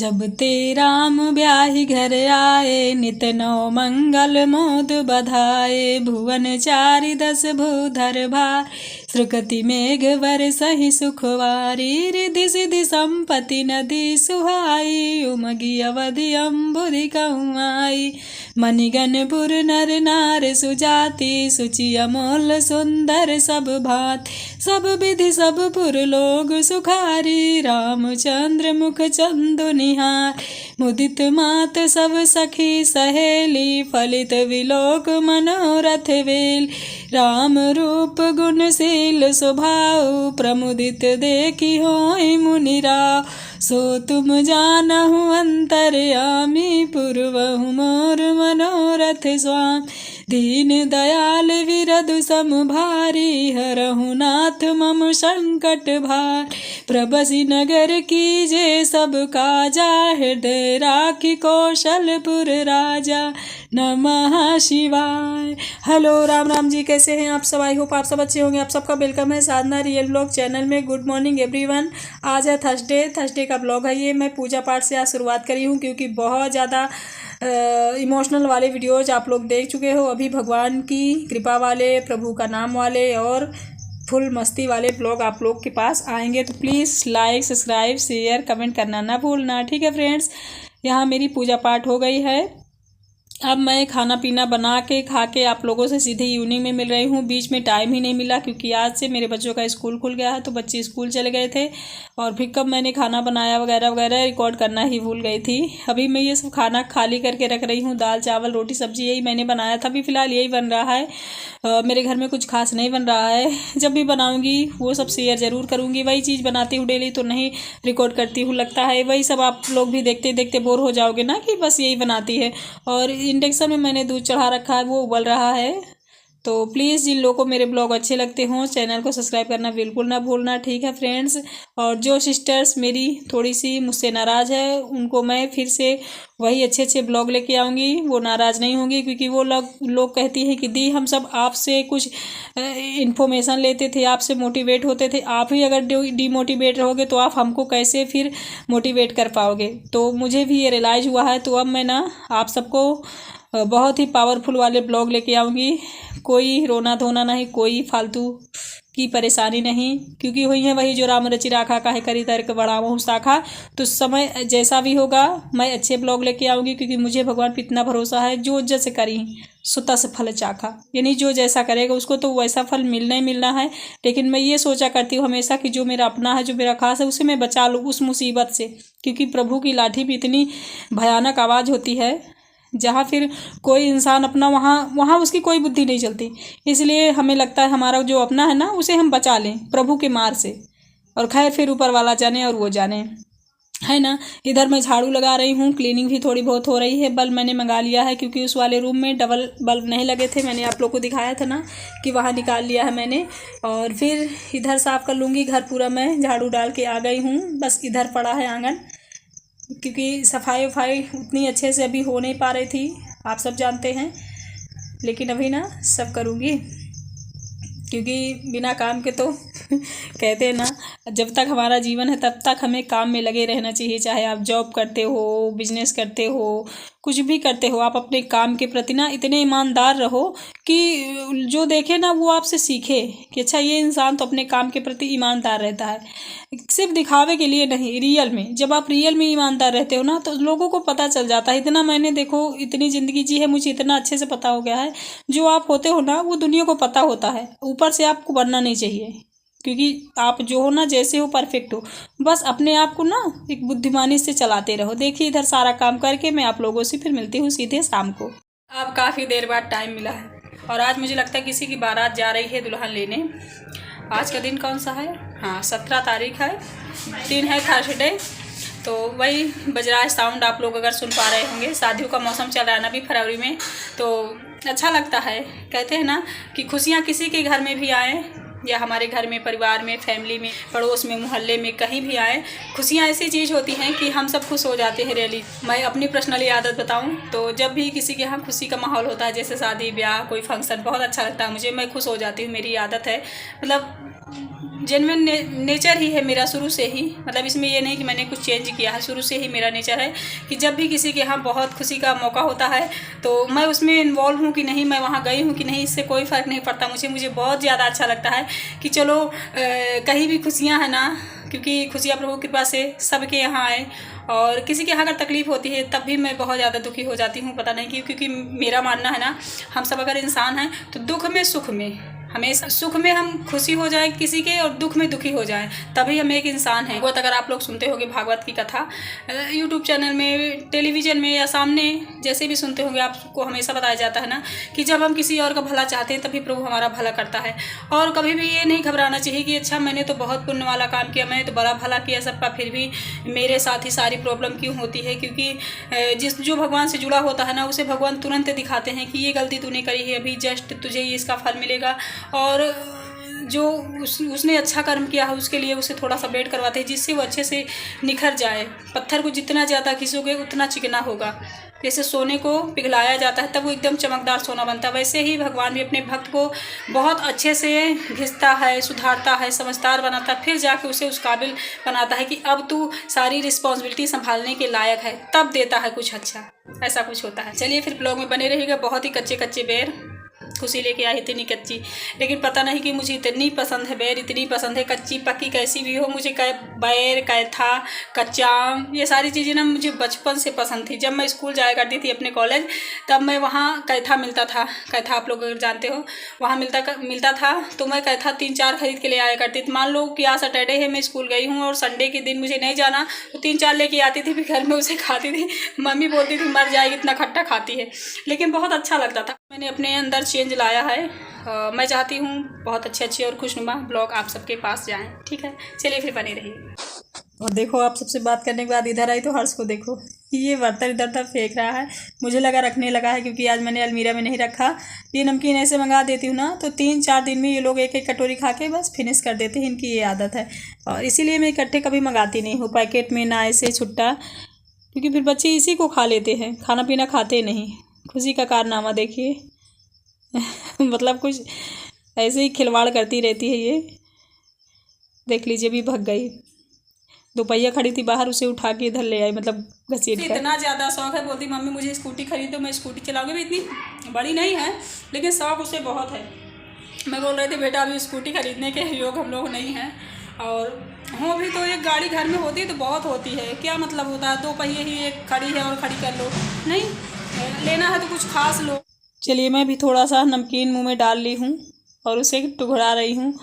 जब ते राम ब्याहि घर आए, नित नौ मंगल मोद बधाए। भुवन चारि दस भूधर भार, श्रुकति मेघ बरसहि सुखवारी। रिधि सिधि संपत्ति नदी सुहाई, उमगी अवधि अम्बुधि कहूँ आई। मणिगणपुर नर नार सुजाति, सुचि अमोल सुंदर सब भात। सब विधि सब पुर लोग सुखारी, रामचंद्र मुख चंदु निहार। मुदित मात सब सखी सहेली, फलित विलोक मनोरथ वेल। राम रूप गुणशील स्वभाव, प्रमुदित देखी होय मुनि राव। सो तुम जानहु अंतर्यामी, पूर्वहु मोर मनोरथ स्वामी। दीन दयाल विरधु सम भारी, हरहु नाथ मम संकट भार। प्रबसी नगर कीजे सब काजा, हृदय राखी कौशलपुर राजा। नमः शिवाय। हेलो राम राम जी, कैसे हैं आप सब? आई होप आप सब अच्छे होंगे। आप सबका वेलकम है साधना रियल ब्लॉग चैनल में। Good morning everyone. आज है थर्सडे का ब्लॉग है ये। मैं पूजा पाठ से आज शुरुआत करी हूँ, क्योंकि बहुत ज़्यादा इमोशनल वाले वीडियोज आप लोग देख चुके हो। अभी भगवान की कृपा वाले, प्रभु का नाम वाले और फुल मस्ती वाले ब्लॉग आप लोग के पास आएंगे। तो please like, subscribe, share, comment करना ना भूलना, ठीक है फ्रेंड्स। यहाँ मेरी पूजा पाठ हो गई है। अब मैं खाना पीना बना के खा के आप लोगों से सीधे इवनिंग में मिल रही हूँ। बीच में टाइम ही नहीं मिला, क्योंकि आज से मेरे बच्चों का स्कूल खुल गया है, तो बच्चे स्कूल चले गए थे। और फिर कब मैंने खाना बनाया वगैरह वगैरह रिकॉर्ड करना ही भूल गई थी। अभी मैं ये सब खाना खाली करके रख रही हूँ। दाल चावल रोटी सब्जी यही मैंने बनाया था। अभी फ़िलहाल यही बन रहा है। मेरे घर में कुछ खास नहीं बन रहा है। जब भी बनाऊँगी वो सब शेयर ज़रूर करूँगी। वही चीज़ बनाती हूँ डेली, तो नहीं रिकॉर्ड करती हूँ। लगता है वही सब आप लोग भी देखते देखते बोर हो जाओगे ना, कि बस यही बनाती है। और इंडक्शन में मैंने दूध चढ़ा रखा है, वो उबल रहा है। तो प्लीज़ जिन लोगों को मेरे ब्लॉग अच्छे लगते हों, चैनल को सब्सक्राइब करना बिल्कुल ना भूलना, ठीक है फ्रेंड्स। और जो सिस्टर्स मेरी थोड़ी सी मुझसे नाराज़ है, उनको मैं फिर से वही अच्छे अच्छे ब्लॉग लेके आऊँगी। वो नाराज़ नहीं होंगी, क्योंकि वो लोग कहती हैं कि दी हम सब आपसे कुछ इन्फॉर्मेशन लेते थे, आपसे मोटिवेट होते थे। आप ही अगर डीमोटिवेट रहोगे तो आप हमको कैसे फिर मोटिवेट कर पाओगे। तो मुझे भी ये रियलाइज़ हुआ है। तो अब मैं ना आप सबको बहुत ही पावरफुल वाले ब्लॉग लेके आऊँगी। कोई रोना धोना नहीं, कोई फालतू की परेशानी नहीं, क्योंकि हुई है वही जो राम रचि राखा, काहे करी तर्क बढ़ावहु शाखा। तो समय जैसा भी होगा मैं अच्छे ब्लॉग लेके आऊँगी, क्योंकि मुझे भगवान पे इतना भरोसा है, जो जस करी सो तस फल चाखा। यानी जो जैसा करेगा उसको तो वैसा फल मिलना ही मिलना है। लेकिन मैं ये सोचा करती हूँ हमेशा कि जो मेरा अपना है, जो मेरा खास है, उसे मैं बचा लूँ उस मुसीबत से। क्योंकि प्रभु की लाठी भी इतनी भयानक आवाज़ होती है, जहाँ फिर कोई इंसान अपना वहाँ उसकी कोई बुद्धि नहीं चलती। इसलिए हमें लगता है हमारा जो अपना है ना, उसे हम बचा लें प्रभु के मार से। और खैर फिर ऊपर वाला जाने और वो जाने, है ना। इधर मैं झाड़ू लगा रही हूँ, क्लीनिंग भी थोड़ी बहुत हो रही है। बल्ब मैंने मंगा लिया है, क्योंकि उस वाले रूम में डबल बल्ब नहीं लगे थे। मैंने आप लोग को दिखाया था ना कि वहाँ निकाल लिया है मैंने। और फिर इधर साफ़ कर लूँगी। घर पूरा मैं झाड़ू डाल के आ गई हूँ। बस इधर पड़ा है आंगन, क्योंकि सफाई वफाई उतनी अच्छे से अभी हो नहीं पा रही थी, आप सब जानते हैं। लेकिन अभी ना सब करूँगी, क्योंकि बिना काम के तो कहते हैं ना, जब तक हमारा जीवन है तब तक हमें काम में लगे रहना चाहिए। चाहे आप जॉब करते हो, बिजनेस करते हो, कुछ भी करते हो, आप अपने काम के प्रति ना इतने ईमानदार रहो कि जो देखे ना वो आपसे सीखे कि अच्छा ये इंसान तो अपने काम के प्रति ईमानदार रहता है। सिर्फ दिखावे के लिए नहीं, रियल में जब आप रियल में ईमानदार रहते हो ना, तो लोगों को पता चल जाता है। इतना मैंने देखो इतनी ज़िंदगी जी है, मुझे इतना अच्छे से पता हो गया है, जो आप होते हो ना वो दुनिया को पता होता है। ऊपर से आपको बनना नहीं चाहिए, क्योंकि आप जो हो ना, जैसे हो परफेक्ट हो। बस अपने आप को ना एक बुद्धिमानी से चलाते रहो। देखिए इधर सारा काम करके मैं आप लोगों से फिर मिलती हूँ सीधे शाम को। अब काफ़ी देर बाद टाइम मिला है, और आज मुझे लगता है किसी की बारात जा रही है दुल्हन लेने। आज का दिन कौन सा है? हाँ 17 तारीख है, दिन है थर्सडे। तो वही बजराज साउंड आप लोग अगर सुन पा रहे होंगे। शादियों का मौसम चल रहा है ना अभी फरवरी में, तो अच्छा लगता है। कहते हैं ना कि खुशियाँ किसी के घर में भी आए, या हमारे घर में, परिवार में, फैमिली में, पड़ोस में, मोहल्ले में, कहीं भी आए, खुशियाँ ऐसी चीज़ होती हैं कि हम सब खुश हो जाते हैं रियली। मैं अपनी पर्सनली आदत बताऊं तो जब भी किसी के यहाँ खुशी का माहौल होता है, जैसे शादी ब्याह कोई फंक्शन, बहुत अच्छा लगता है मुझे, मैं खुश हो जाती हूँ। मेरी आदत है, मतलब जेन्युइन नेचर ही है मेरा शुरू से ही, मतलब इसमें ये नहीं कि मैंने कुछ चेंज किया है, शुरू से ही मेरा नेचर है कि जब भी किसी के यहाँ बहुत खुशी का मौका होता है तो मैं उसमें इन्वॉल्व हूँ कि नहीं, मैं वहाँ गई हूँ कि नहीं, इससे कोई फ़र्क नहीं पड़ता मुझे बहुत ज़्यादा अच्छा लगता है कि चलो कहीं भी खुशियाँ हैं ना, क्योंकि खुशियाँ प्रभु की कृपा से सबके यहाँ आए। और किसी के यहाँ अगर तकलीफ़ होती है तब भी मैं बहुत ज़्यादा दुखी हो जाती हूँ, पता नहीं क्यों, क्योंकि मेरा मानना है ना, हम सब अगर इंसान हैं तो दुख में सुख में, हमेशा सुख में हम खुशी हो जाए किसी के और दुख में दुखी हो जाए, तभी हम एक इंसान हैं। भागवत अगर आप लोग सुनते होंगे, भागवत की कथा यूट्यूब चैनल में, टेलीविज़न में या सामने जैसे भी सुनते होंगे, आपको हमेशा बताया जाता है ना कि जब हम किसी और का भला चाहते हैं तभी प्रभु हमारा भला करता है। और कभी भी ये नहीं घबराना चाहिए कि अच्छा मैंने तो बहुत पुण्य वाला काम किया, मैंने तो बड़ा भला किया सबका, फिर भी मेरे साथ ही सारी प्रॉब्लम क्यों होती है। क्योंकि जो भगवान से जुड़ा होता है ना, उसे भगवान तुरंत दिखाते हैं कि ये गलती तूने करी है, अभी जस्ट तुझे ये इसका फल मिलेगा। और जो उसने अच्छा कर्म किया है उसके लिए उसे थोड़ा सा वेट करवाते हैं, जिससे वो अच्छे से निखर जाए। पत्थर को जितना ज़्यादा घिसोगे उतना चिकना होगा। जैसे सोने को पिघलाया जाता है तब वो एकदम चमकदार सोना बनता है, वैसे ही भगवान भी अपने भक्त को बहुत अच्छे से घिसता है, सुधारता है, समझदार बनाता है, फिर जाके उसे उस काबिल बनाता है कि अब तू सारी रिस्पॉन्सिबिलिटी संभालने के लायक है, तब देता है कुछ अच्छा। ऐसा कुछ होता है। चलिए फिर ब्लॉग में बने रहिएगा। बहुत ही कच्चे कच्चे बेर खुशी लेके आई, इतनी कच्ची, लेकिन पता नहीं कि मुझे इतनी पसंद है बेर, इतनी पसंद है, कच्ची पक्की कैसी भी हो, मुझे बैर, कैथा, कच्चा आम, ये सारी चीज़ें ना मुझे बचपन से पसंद थी। जब मैं स्कूल जाया करती थी अपने कॉलेज, तब मैं वहाँ कैथा मिलता था, कैथा आप लोग अगर जानते हो वहाँ मिलता था, तो मैं कैथा 3-4 खरीद के ले आया करती थी। मान लो कि आज सैटरडे है, मैं स्कूल गई हूँ और संडे के दिन मुझे नहीं जाना, तो 3-4 लेके आती थी, फिर घर में उसे खाती थी। मम्मी बोलती थी मर जाएगी इतना खट्टा खाती है, लेकिन बहुत अच्छा लगता था। मैंने अपने अंदर चेंज लाया है। मैं चाहती हूँ बहुत अच्छे और खुशनुमा ब्लॉग आप सबके पास जाएं, ठीक है। चलिए फिर बने रहिए। और देखो, आप सबसे बात करने के बाद इधर आई तो हर्ष को देखो, ये बर्तन इधर उधर फेंक रहा है। मुझे लगा रखने लगा है, क्योंकि आज मैंने अलमीरा में नहीं रखा। ये नमकीन ऐसे मंगा देती हूँ ना, तो 3-4 दिन में ये लोग एक कटोरी खा के बस फिनिश कर देते हैं, इनकी ये आदत है। और इसीलिए मैं इकट्ठे कभी मंगाती नहीं हूँ, पैकेट में ना ऐसे छुट्टा, क्योंकि फिर बच्चे इसी को खा लेते हैं, खाना पीना खाते नहीं। खुशी का कारनामा देखिए मतलब कुछ ऐसे ही खिलवाड़ करती रहती है ये। देख लीजिए, भी भग गई। दोपहिया खड़ी थी बाहर, उसे उठा के इधर ले आई, मतलब घसीट कर। इतना ज़्यादा शौक है, बोलती मम्मी मुझे स्कूटी खरीदो, मैं स्कूटी चलाऊंगी। भी इतनी बड़ी नहीं है, लेकिन शौक उसे बहुत है। मैं बोल रही थी बेटा अभी स्कूटी खरीदने के योग हम लोग नहीं हैं, और हो भी तो एक गाड़ी घर में होती तो बहुत होती है, क्या मतलब होता है, 2 पहिए ही एक खड़ी है और खड़ी कर लो, नहीं लेना है तो कुछ खास लो। चलिए, मैं भी थोड़ा सा नमकीन मुंह में डाल ली हूँ और उसे टुकड़ा रही हूँ,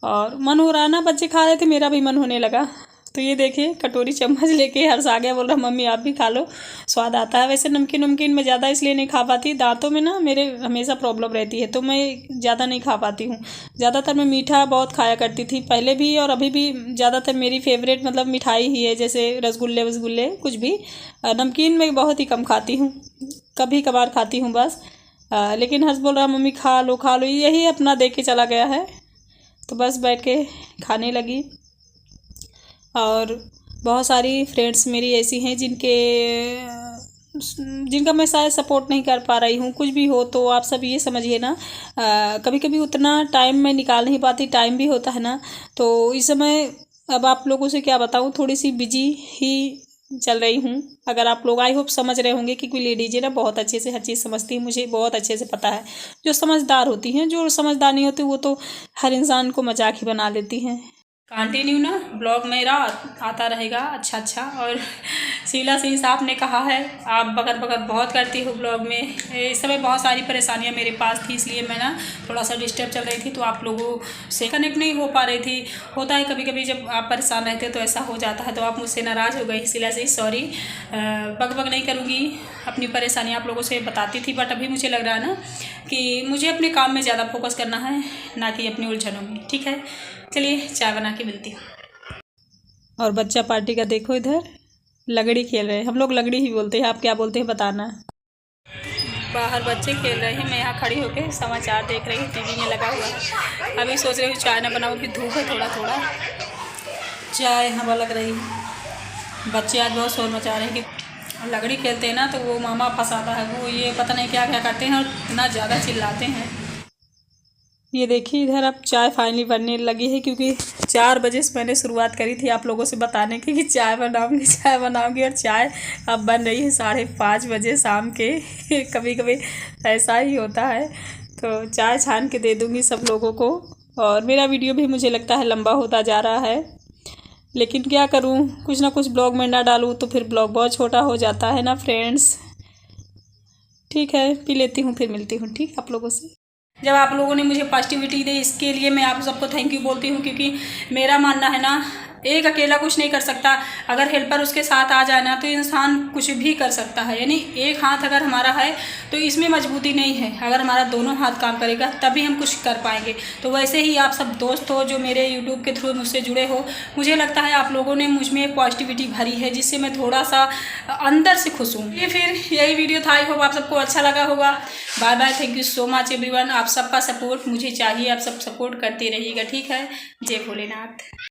और मन हो रहा ना, बच्चे खा रहे थे, मेरा भी मन होने लगा। तो ये देखिए, कटोरी चम्मच लेके हर्ष आ गया, बोल रहा मम्मी आप भी खा लो, स्वाद आता है। वैसे नमकीन मैं ज़्यादा इसलिए नहीं खा पाती, दांतों में ना मेरे हमेशा प्रॉब्लम रहती है, तो मैं ज़्यादा नहीं खा पाती हूँ। ज़्यादातर मैं मीठा बहुत खाया करती थी पहले भी, और अभी भी ज़्यादातर मेरी फेवरेट मतलब मिठाई ही है, जैसे रसगुल्ले कुछ भी। नमकीन मैं बहुत ही कम खाती हूँ, कभी कभार खाती हूँ बस। लेकिन हर्ष बोल रहा मम्मी खा लो, यही अपना दे के चला गया है, तो बस बैठ के खाने लगी। और बहुत सारी फ्रेंड्स मेरी ऐसी हैं जिनका मैं शायद सपोर्ट नहीं कर पा रही हूँ। कुछ भी हो तो आप सब ये समझिए ना, कभी कभी उतना टाइम मैं निकाल नहीं पाती, टाइम भी होता है ना, तो इस समय अब आप लोगों से क्या बताऊँ, थोड़ी सी बिजी ही चल रही हूँ। अगर आप लोग आई होप समझ रहे होंगे कि कोई लेडीज है ना, बहुत अच्छे से हर चीज़ समझती है, मुझे बहुत अच्छे से पता है। जो समझदार होती हैं, जो समझदार नहीं होती वो तो हर इंसान को मजाक ही बना लेती हैं। कंटिन्यू ना ब्लॉग मेरा आता रहेगा अच्छा। और शीला सिंह साहब ने कहा है आप बकर बहुत करती हो ब्लॉग में। इस समय बहुत सारी परेशानियां मेरे पास थी, इसलिए मैं ना थोड़ा सा डिस्टर्ब चल रही थी, तो आप लोगों से कनेक्ट नहीं हो पा रही थी। होता है कभी कभी जब आप परेशान रहते हो तो ऐसा हो जाता है, तो आप मुझसे नाराज़ हो गई। शीला सिंह सॉरी, बक नहीं करूँगी, अपनी परेशानी आप लोगों से बताती थी। बट अभी मुझे लग रहा है ना कि मुझे अपने काम में ज़्यादा फोकस करना है, ना कि अपनी उलझनों में, ठीक है। चलिए चाय बना के मिलती हूँ। और बच्चा पार्टी का देखो, इधर लगड़ी खेल रहे हैं, हम लोग लगड़ी ही बोलते हैं, आप क्या बोलते हैं बताना। बाहर बच्चे खेल रहे हैं, मैं यहाँ खड़ी होकर समाचार देख रही हूँ, टीवी में लगा हुआ है। अभी सोच रही हूँ चाय ना बनाऊँ, कि धूप है थोड़ा चाय हवा लग रही है। बच्चे आज बहुत शोर मचा रहे हैं कि लगड़ी खेलते हैं ना, तो वो मामा फंसाता है, वो ये पता नहीं क्या करते हैं और इतना ज़्यादा चिल्लाते हैं। ये देखिए इधर अब चाय फाइनली बनने लगी है, क्योंकि 4 बजे से मैंने शुरुआत करी थी आप लोगों से बताने की कि चाय बनाऊंगी, और चाय अब बन रही है 5:30 बजे शाम के। कभी कभी ऐसा ही होता है। तो चाय छान के दे दूंगी सब लोगों को। और मेरा वीडियो भी मुझे लगता है लंबा होता जा रहा है, लेकिन क्या करूं, कुछ ना कुछ ब्लॉग में ना डालूं तो फिर ब्लॉग बहुत छोटा हो जाता है ना फ्रेंड्स। ठीक है, पी लेती हूँ, फिर मिलती हूँ ठीक आप लोगों से। जब आप लोगों ने मुझे पॉजिटिविटी दी, इसके लिए मैं आप सबको थैंक यू बोलती हूँ, क्योंकि मेरा मानना है ना, एक अकेला कुछ नहीं कर सकता। अगर हेल्पर उसके साथ आ जाए ना तो इंसान कुछ भी कर सकता है। यानी एक हाथ अगर हमारा है तो इसमें मजबूती नहीं है, अगर हमारा दोनों हाथ काम करेगा तभी हम कुछ कर पाएंगे। तो वैसे ही आप सब दोस्त हो जो मेरे यूट्यूब के थ्रू मुझसे जुड़े हो, मुझे लगता है आप लोगों ने मुझ में एक पॉजिटिविटी भरी है, जिससे मैं थोड़ा सा अंदर से खुश हूँ। ये फिर यही वीडियो था, आई होप आप सबको अच्छा लगा होगा। Bye bye, thank you so much everyone. आप सबका सपोर्ट मुझे चाहिए, आप सब सपोर्ट करते रहिएगा ठीक है। जय भोलेनाथ।